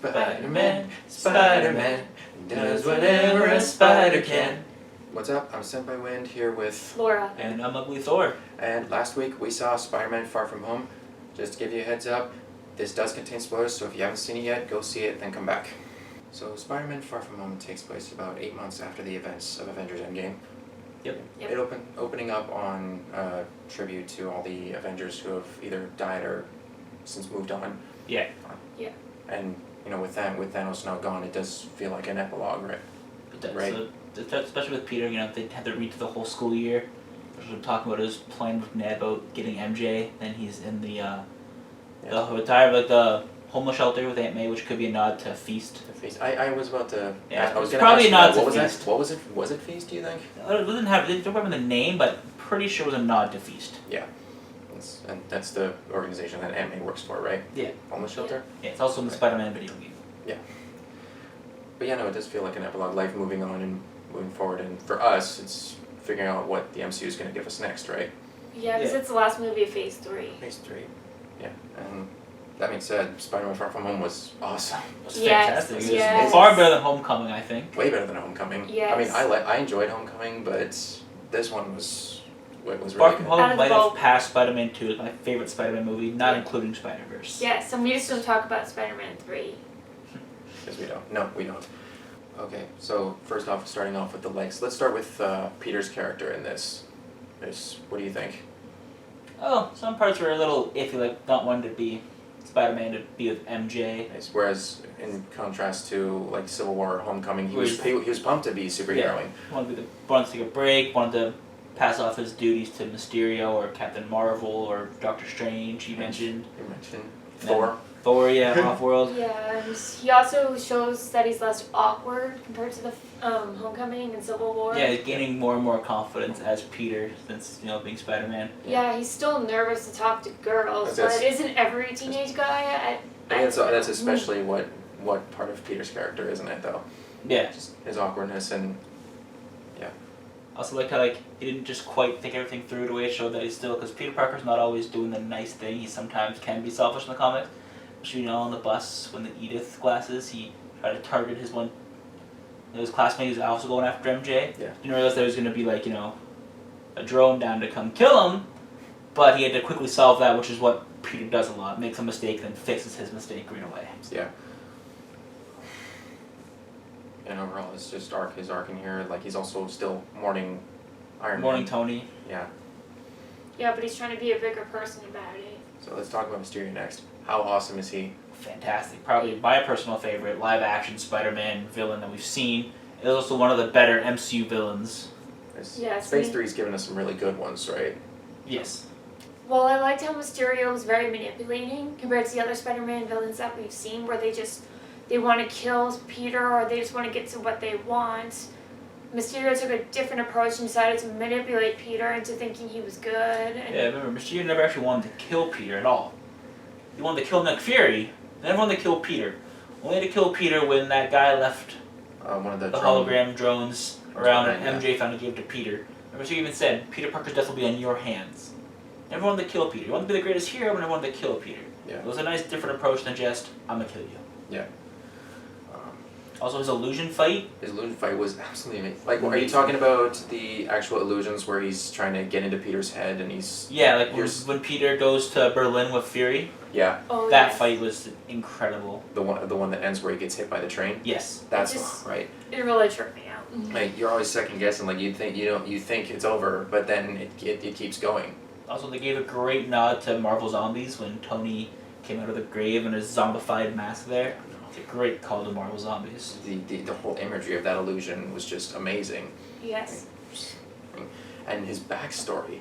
Spider-Man, Spider-Man, does whatever a spider can. What's up? I'm Senpai Wind here with Laura. And I'm Ugly Thor. And last week we saw Spider-Man Far From Home. Just to give you a heads up, this does contain spoilers, so if you haven't seen it yet, go see it, then come back. So Spider-Man Far From Home takes place about 8 months after the events of Avengers Endgame. Yep. It opening up on tribute to all the Avengers who have either died or since moved on. Yeah. Yeah. And you know, with Thanos now gone, it does feel like an epilogue, right? It does. Right. So, especially with Peter, you know, they had to read through the whole school year. We're talking about his plan with Ned about getting MJ. Then he's in the homeless shelter with Aunt May, which could be a nod to Feast. I was about to. Yeah, I was it's gonna probably ask a nod you, to what was Feast. that? What was it? Was it Feast? Do you think? It don't remember the name, but pretty sure it was a nod to Feast. Yeah. And that's the organization that Aunt May works for, right? Yeah. Homeless shelter? Yeah, it's also in the Spider-Man video game. Yeah. But yeah, no, it does feel like an epilogue, life moving on and moving forward, and for us, it's figuring out what the MCU is going to give us next, right? Yeah, because it's the last movie of Phase 3. Phase 3. Yeah, and that being said, Spider-Man Far From Home was awesome. It was Yes, fantastic. It was yes. far better than Homecoming, I think. Way better than Homecoming. Yes. I mean, I enjoyed Homecoming, but this one was really Far From good. Home Out of the might have bulk. passed Spider-Man 2 as my favorite Spider-Man movie, not including Spider-Verse. Yeah, so we just don't talk about Spider-Man 3. Because we don't. No, we don't. Okay, so first off, starting off with the legs. Let's start with Peter's character in this. What do you think? Oh, some parts were a little iffy, like not wanting to be Spider-Man to be with MJ. Whereas in contrast to like Civil War or Homecoming, he was pumped to be superheroing. Wanted to take a break, wanted to pass off his duties to Mysterio or Captain Marvel or Doctor Strange, you mentioned. You mentioned Thor. Thor, yeah, Off-World. Yeah, and he also shows that he's less awkward compared to the Homecoming and Civil War. Yeah, he's gaining more and more confidence as Peter since, you know, being Spider-Man. Yeah, he's still nervous to talk to girls, but isn't every teenage guy? That's especially what part of Peter's character, isn't it, though? Yeah. Just his awkwardness and, yeah. Also like how he didn't just quite think everything through the way it showed that he's still, because Peter Parker's not always doing the nice thing. He sometimes can be selfish in the comics. You know, on the bus when the Edith glasses, he tried to target his classmate who's also going after MJ. Yeah. Didn't realize there was going to be like, you know, a drone down to come kill him, but he had to quickly solve that, which is what Peter does a lot. Makes a mistake, then fixes his mistake right away. Yeah. And overall, it's just his arc in here. Like, he's also still mourning Iron Man. Tony. Yeah. Yeah, but he's trying to be a bigger person about it. So let's talk about Mysterio next. How awesome is he? Fantastic. Probably my personal favorite live-action Spider-Man villain that we've seen. It was also one of the better MCU villains. Yes. Phase 3's given us some really good ones, right? Yes. Well, I liked how Mysterio was very manipulating compared to the other Spider-Man villains that we've seen, where they want to kill Peter or they just want to get to what they want. Mysterio took a different approach and decided to manipulate Peter into thinking he was good. Yeah, remember, Mysterio never actually wanted to kill Peter at all. He wanted to kill Nick Fury, never wanted to kill Peter. Only to kill Peter when that guy left One of the hologram drones around and yeah. MJ finally gave it to Peter. Remember, she even said, Peter Parker's death will be on your hands. Never wanted to kill Peter. You wanted to be the greatest hero, but never wanted to kill Peter. Yeah. It was a nice different approach than just, I'm gonna kill you. Yeah. Also, his illusion fight. His illusion fight was absolutely amazing. Like, are you talking about the actual illusions where he's trying to get into Peter's head and he's... Yeah, like when Peter goes to Berlin with Fury. Yeah. Oh, that yes. fight was incredible. The one that ends where he gets hit by the train? Yes. That's right. It really tripped me out. Like, you're always second guessing, like you think it's over, but then it keeps going. Also, they gave a great nod to Marvel Zombies when Tony came out of the grave in his zombified mask there. It's a great call to Marvel Zombies. The whole imagery of that illusion was just amazing. Yes. And his backstory.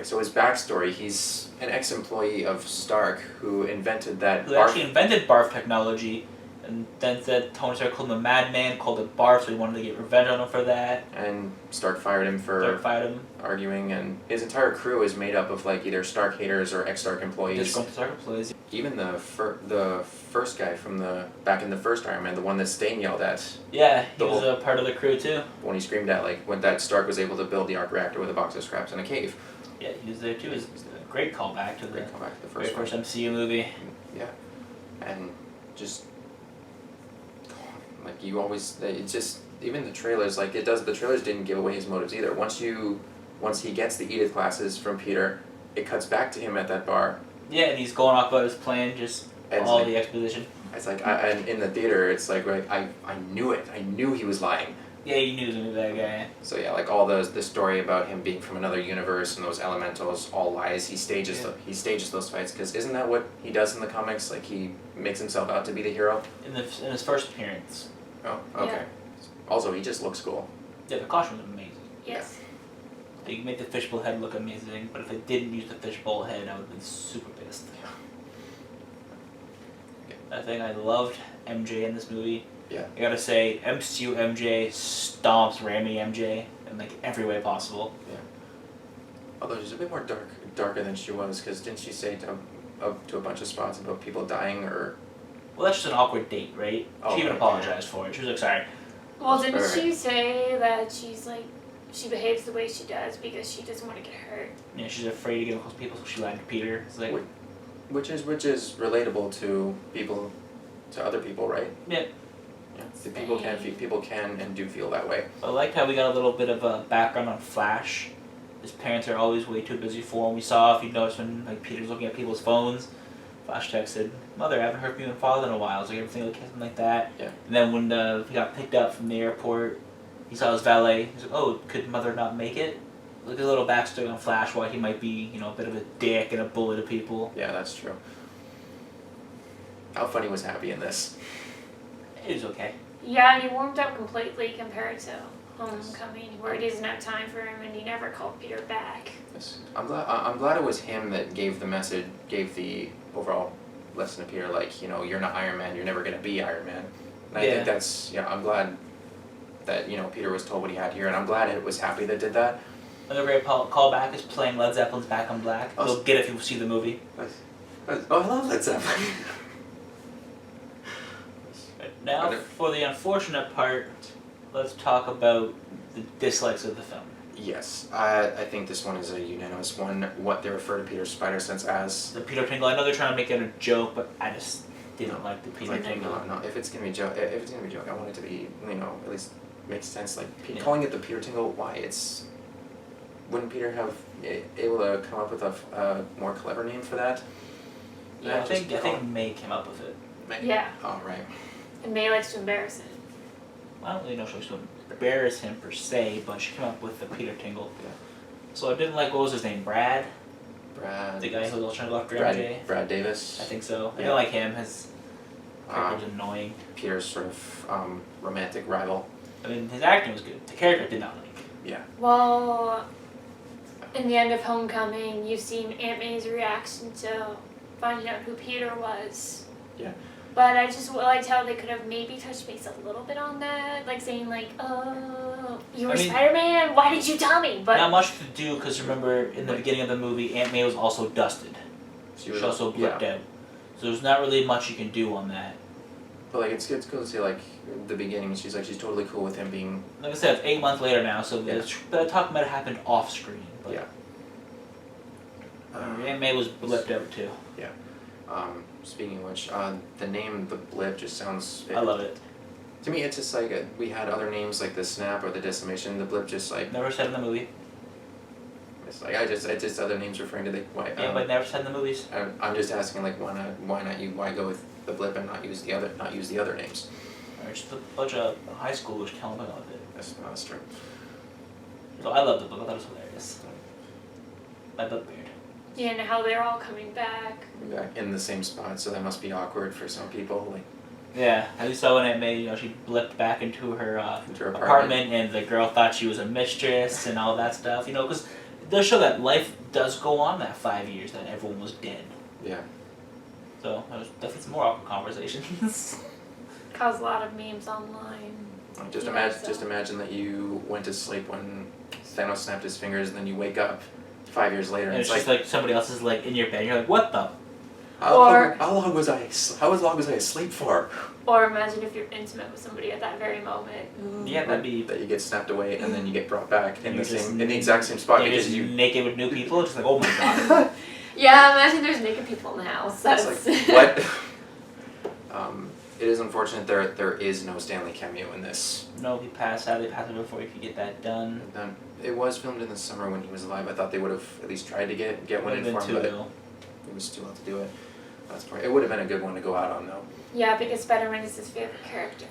So his backstory, he's an ex-employee of Stark who invented that... Who actually invented barf technology, and then said Tony Stark called him a madman, called it barf, so he wanted to get revenge on him for that. And Stark fired him for arguing, and his entire crew is made up of like either Stark haters or ex-Stark employees. Disgruntled Stark employees. Even the first guy from back in the first Iron Man, the one that Stain yelled at. Yeah, he was a part of the crew too. When he screamed at, like, when that Stark was able to build the arc reactor with a box of scraps in a cave. Yeah, he was there too. It was a great callback to the first MCU movie. Yeah, and just Like you always, it's just even the trailers. Like the trailers didn't give away his motives either. Once he gets the Edith glasses from Peter, it cuts back to him at that bar. Yeah, and he's going off about his plan, just all the exposition. It's like, and in the theater, it's like, right, I knew it. I knew he was lying. Yeah, you knew he was gonna be that guy. So yeah, like all the story about him being from another universe and those elementals, all lies. He stages those fights because isn't that what he does in the comics? Like he makes himself out to be the hero. In his first appearance. Oh, okay. Yeah. Also, he just looks cool. Yeah, the costume was amazing. Yes. They made the fishbowl head look amazing, but if they didn't use the fishbowl head, I would have been super pissed. I think I loved MJ in this movie. Yeah. I gotta say, MCU MJ stomps Rami MJ in like every way possible. Yeah. Although she's a bit more darker than she was, because didn't she say to a bunch of spots about people dying or? Well, that's just an awkward date, right? Oh, She even right, apologized for it. She was like, sorry. Well, didn't Right. she say that she's like, she behaves the way she does because she doesn't want to get hurt? Yeah, she's afraid to get close to people, so she lied to Peter. It's like, Which is relatable to other people, right? yeah. Yeah. The people can and do feel that way. I liked how we got a little bit of a background on Flash. His parents are always way too busy for him. We saw, if you noticed, when like Peter's looking at people's phones, Flash texted, "Mother, I haven't heard from you and Father in a while." It's like everything okay, something like that. Yeah. And then when he got picked up from the airport, he saw his valet. He's like, "Oh, could Mother not make it?" Like a little backstory on Flash, why he might be, a bit of a dick and a bully to people. Yeah, that's true. How funny was Happy in this? It was okay. Yeah, and he warmed up completely compared to Homecoming, where he doesn't have time for him and he never called Peter back. Yes. I'm glad it was him that gave the overall lesson to Peter, like, you're not Iron Man, you're never gonna be Iron Man. And I think that's, I'm glad that, Peter was told what he had here, and I'm glad it was Happy that did that. Another great callback is playing Led Zeppelin's Back on Black. Oh. You'll get it if you see the movie. Oh, I love Led Zeppelin. Now, for the unfortunate part, let's talk about the dislikes of the film. Yes, I think this one is a unanimous one. What they refer to Peter's spider sense as. The Peter Tingle, I know they're trying to make it a joke, but I just didn't like the Peter Tingle. No. If it's gonna be a joke, I want it to be, at least make sense. Like calling it the Peter Tingle, why? Wouldn't Peter have able to come up with a more clever name for that? Yeah, I think May came up with it. May. Yeah. Oh, right. And May likes to embarrass him. I don't really know if she was going to embarrass him per se, but she came up with the Peter Tingle. Yeah. So I didn't like, what was his name, Brad? Brad. The guy who was all trying to go after MJ? Brad Davis. I think so. I Yeah. didn't like him. His character was annoying. Peter's sort of romantic rival. I mean, his acting was good. The character I did not like. Yeah. Well, in the end of Homecoming, you've seen Aunt May's reaction to finding out who Peter was. Yeah. But I just liked how they could have maybe touched base a little bit on that, like saying like, "Oh, you were Spider-Man. Why did you tell me?" But not much to do because remember in the beginning of the movie, Aunt May was also dusted. She also blipped out. So there's not really much you can do on that. But like it's cool to see like the beginning. She's totally cool with him being. Like I said, it's 8 months later now, so the talk might have happened off screen. But Yeah. Aunt May was blipped out too. Yeah. Speaking of which, the name the Blip just sounds. I love it. To me, it's just like we had other names like the Snap or the Decimation. The Blip just like. Never said in the movie. It's like it's just other names referring to the why. Yeah, but never said in the movies. I'm just asking like why go with the Blip and not use the other names. There's just a bunch of high schoolers killing about it. That's true. So I loved the book. I thought it was hilarious. My butt beard. yeah, and how they're all coming back. Back in the same spot, so that must be awkward for some people. Like. Yeah, at least when Aunt May, she blipped back into her Into her apartment, and the girl thought she was a mistress and all that stuff. Because it does show that life does go on that 5 years that everyone was dead. Yeah. So there was definitely some more awkward conversations. Caused a lot of memes online. Just imagine that you went to sleep when Thanos snapped his fingers, and then you wake up 5 years later, and it's just like somebody else is like in your bed. And you're like, what the? How long was I asleep for? Or imagine if you're intimate with somebody at that very moment. Yeah, that'd be. That you get snapped away and then you get brought back in You're the exact same spot You're because just you. naked with new people. It's just like, oh my god. Yeah, imagine there's naked people in the house. It's That's like what? It is unfortunate there is no Stanley cameo in this. No, he passed. Sadly, passed away before he could get that done. It was filmed in the summer when he was alive. I thought they would have at least tried to get one in for him, but it was too late to do it. That's part. It would have been a good one to go out on though. Yeah, because Spider-Man is his favorite character.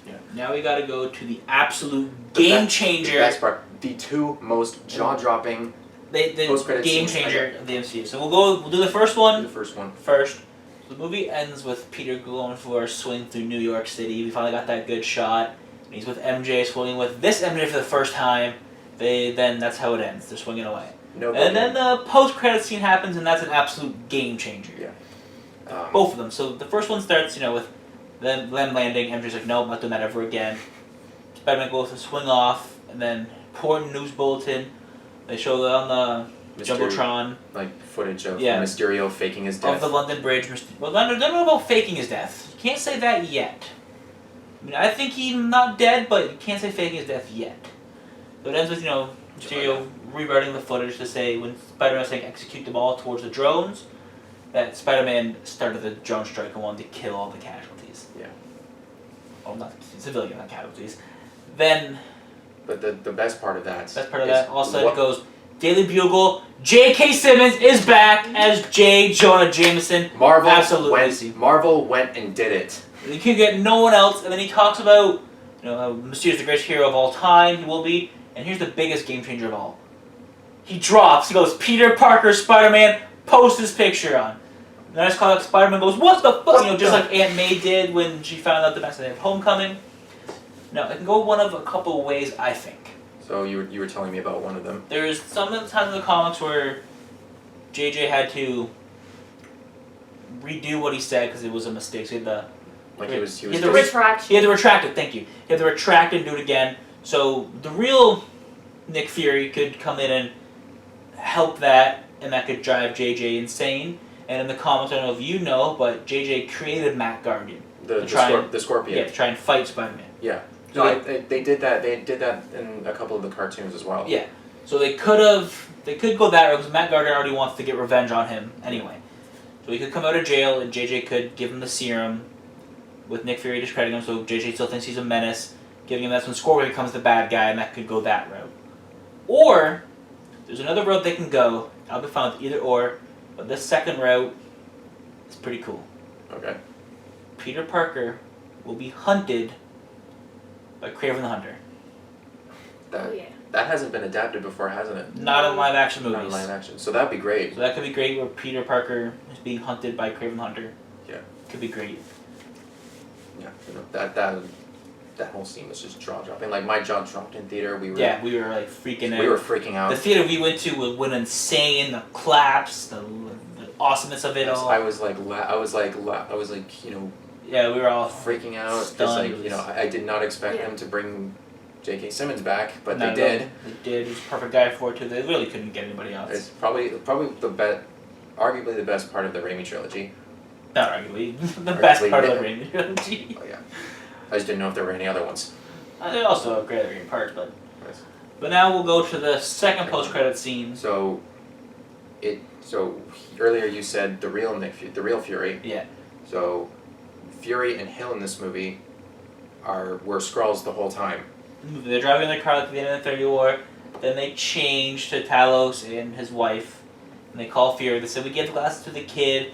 Yeah. Now we got to go to the absolute game changer. The best part. The two most jaw-dropping the post-credit game scenes changer of the MCU. So we'll do the first one. The first one. First. The movie ends with Peter going for a swing through New York City. We finally got that good shot. And he's with MJ, swinging with this MJ for the first time. Then that's how it ends. They're swinging away. And then the post-credit scene happens, and that's an absolute game changer. Yeah. Both of them. So the first one starts, with them landing. MJ's like, nope, not doing that ever again. Spider-Man goes to swing off, and then important news bulletin. They show that on the Jumbotron. Like footage of Mysterio faking his death. Of the London Bridge. Well, I don't know about faking his death. You can't say that yet. I mean, I think he's not dead, but you can't say faking his death yet. So it ends with, Mysterio rewriting the footage to say when Spider-Man saying execute the ball towards the drones, that Spider-Man started the drone strike and wanted to kill all the casualties. Yeah. Well, not civilian casualties. Then... But the best part of that... all of a sudden it goes, Daily Bugle, J.K. Simmons is back as J. Jonah Jameson. Marvel went and did it. You can get no one else, and then he talks about, how Mysterio's the greatest hero of all time, he will be, and here's the biggest game changer of all. He drops, he goes, Peter Parker, Spider-Man, post his picture on. And then I just call out Spider-Man goes, what the fuck? Just like Aunt May did when she found out the message of Homecoming. Now, it can go one of a couple of ways, I think. So you were telling me about one of them. There's some of the times in the comics where JJ had to redo what he said because it was a mistake. So he had to retract it, thank you. He had to retract it and do it again. So the real Nick Fury could come in and help that, and that could drive JJ insane. And in the comics, I don't know if you know, but JJ created Matt Guardian. The Scorpion. Yeah, to try and fight Spider-Man. Yeah. No, they did that. They did that in a couple of the cartoons as well. Yeah. So they could go that route because Matt Guardian already wants to get revenge on him anyway. So he could come out of jail and JJ could give him the serum with Nick Fury discrediting him, so JJ still thinks he's a menace, giving him that's when Scorpion becomes the bad guy, and that could go that route. Or there's another route they can go. I'll be fine with either or, but this second route is pretty cool. Okay. Peter Parker will be hunted by Kraven the Hunter. That hasn't been adapted before, hasn't it? Not in live action movies. Not in live action. So that'd be great. So that could be great where Peter Parker is being hunted by Kraven the Hunter. Yeah. Could be great. Yeah. That whole scene was just jaw dropping. Like my jaw dropped in theater. We were like freaking out. We were freaking out. The theater we went to went insane. The claps, the awesomeness of it all. I was like, Yeah, we were all freaking out because I did not expect them to bring J.K. Simmons back, but they did. They did. He was a perfect guy for it too. They really couldn't get anybody else. It's probably arguably the best part of the Raimi trilogy. Not arguably, the best part of the Raimi trilogy. Oh yeah, I just didn't know if there were any other ones. They also have great Raimi parts, but now we'll go to the second post-credit scene. So earlier you said the real Fury. Yeah. So Fury and Hill in this movie were Skrulls the whole time. They're driving their car at the end of the 30 War. Then they change to Talos and his wife, and they call Fury. They said we gave the glasses to the kid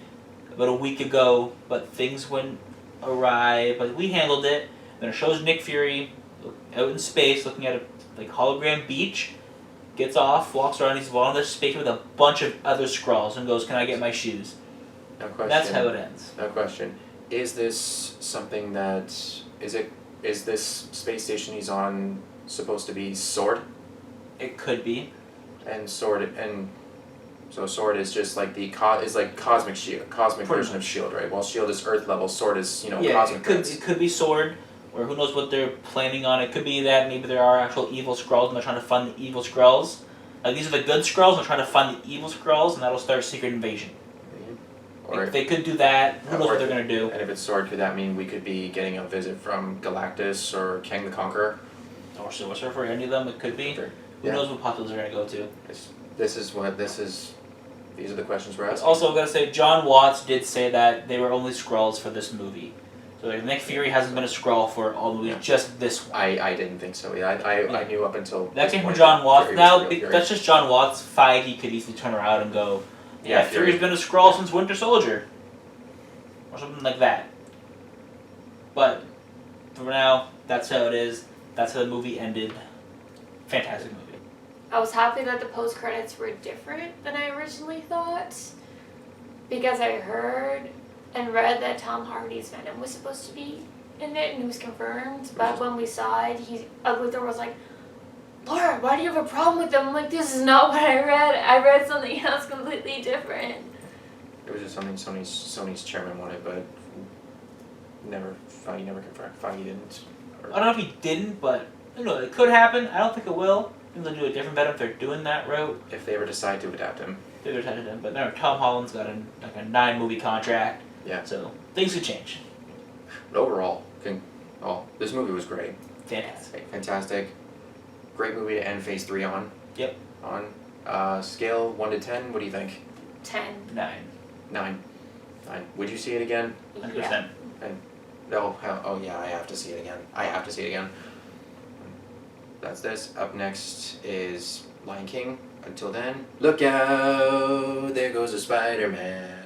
about a week ago, but things went awry. But we handled it. Then it shows Nick Fury out in space, looking at a hologram beach. Gets off, walks around. He's on this space with a bunch of other Skrulls, and goes, "Can I get my shoes?" No question. That's how it ends. No question. Is this something that is this space station he's on supposed to be Sword? It could be. And Sword is just like cosmic version of Shield, right? While Shield is Earth level, Sword is cosmic. It could be Sword, or who knows what they're planning on. It could be that maybe there are actual evil Skrulls and they're trying to fund the evil Skrulls. Like these are the good Skrulls, and they're trying to fund the evil Skrulls, and that'll start Secret Invasion. Or they could do that. Who knows what they're going to do? And if it's Sword, could that mean we could be getting a visit from Galactus or Kang the Conqueror? Or Silver Surfer, any of them, it could be. Sure. Who knows what populace they're going to go to? These are the questions we're asking. Also, I'm going to say, John Watts did say that they were only Skrulls for this movie. So like, Nick Fury hasn't been a Skrull for all the movies, just this one. I didn't think so. Yeah, I knew up until That this came from point John that Watts. Fury was Now, the real Fury. that's just John Watts' fight. He could easily turn around and go, Yeah, Fury's been a Skrull since Winter Soldier. Or something like that. But, for now, that's how it is. That's how the movie ended. Fantastic movie. I was happy that the post credits were different than I originally thought, because I heard and read that Tom Hardy's Venom was supposed to be in it and it was confirmed. But when we saw it, Luther was like, "Laura, why do you have a problem with them?" I'm like, "This is not what I read. I read something else completely different." It was just something Sony's chairman wanted, but Feige never confirmed. Feige didn't. I don't know if he didn't, but it could happen. I don't think it will. I think they'll do a different Venom if they're doing that route. If they ever decide to adapt him. They've attended him, but no, Tom Holland's got a 9-movie contract. Yeah. So things could change. But overall, this movie was great. Fantastic. Fantastic. Great movie to end Phase 3 on. Yep. On scale 1 to 10, what do you think? 10. 9. 9. Would you see it again? 100%. Oh yeah, I have to see it again. That's this. Up next is Lion King. Until then, look out! There goes a Spider-Man.